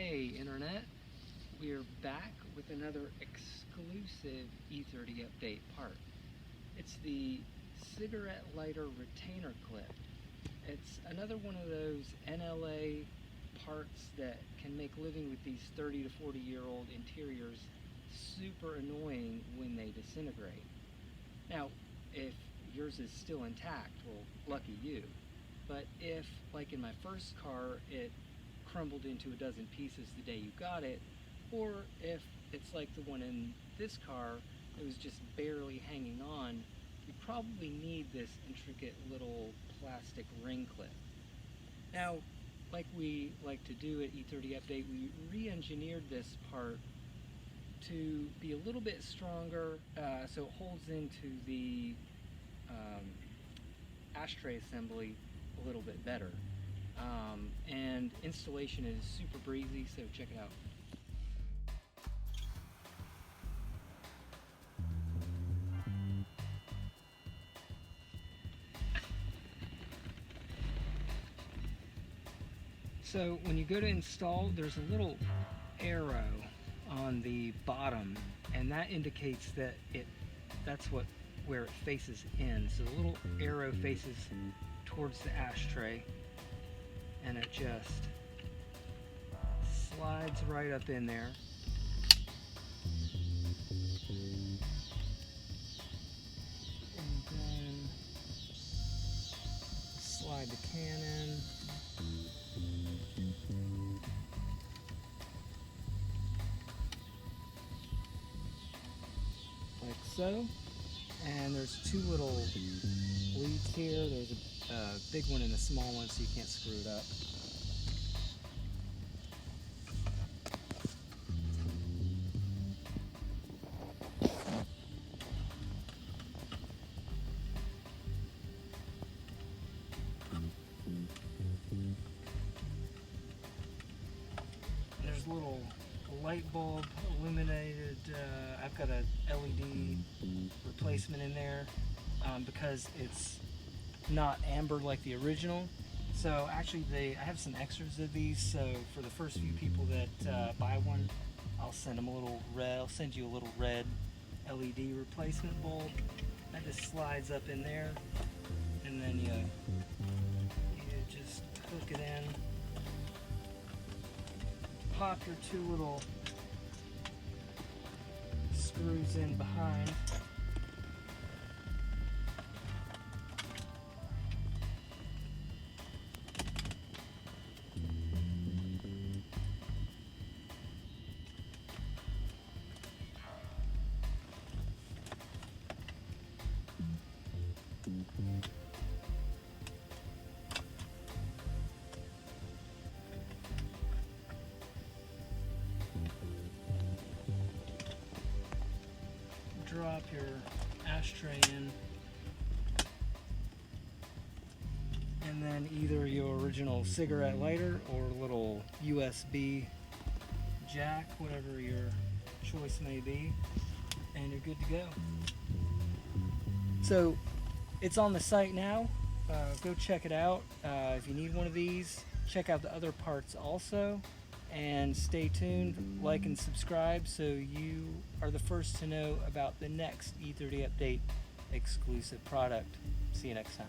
Hey Internet, we're back with another exclusive E30 update part. It's the cigarette lighter retainer clip. It's another one of those NLA parts that can make living with these 30 to 40 year old interiors super annoying when they disintegrate. Now, if yours is still intact, well, lucky you. But if, like in my first car, it crumbled into a dozen pieces the day you got it, or if it's like the one in this car, it was just barely hanging on, you probably need this intricate little plastic ring clip. Now, like we like to do at E30 Update, we re-engineered this part to be a little bit stronger, so it holds into the ashtray assembly a little bit better. And installation is super breezy, so check it out. So when you go to install, there's a little arrow on the bottom, and that indicates that that's where it faces in. So the little arrow faces towards the ashtray, and it just slides right up in there. And then slide the can in. Like so. And there's two little leads here. There's a big one and a small one, so you can't screw it up. And there's a little light bulb illuminated. I've got a LED replacement in there because it's not amber like the original. So actually I have some extras of these, so for the first few people that buy one, I'll send you a little red LED replacement bulb. That just slides up in there, and then you just hook it in, pop your two little screws in behind. Drop your ashtray in, and then either your original cigarette lighter or a little USB jack, whatever your choice may be, and you're good to go. So it's on the site now. Go check it out. If you need one of these, check out the other parts also. And stay tuned, like and subscribe so you are the first to know about the next E30 Update exclusive product. See you next time.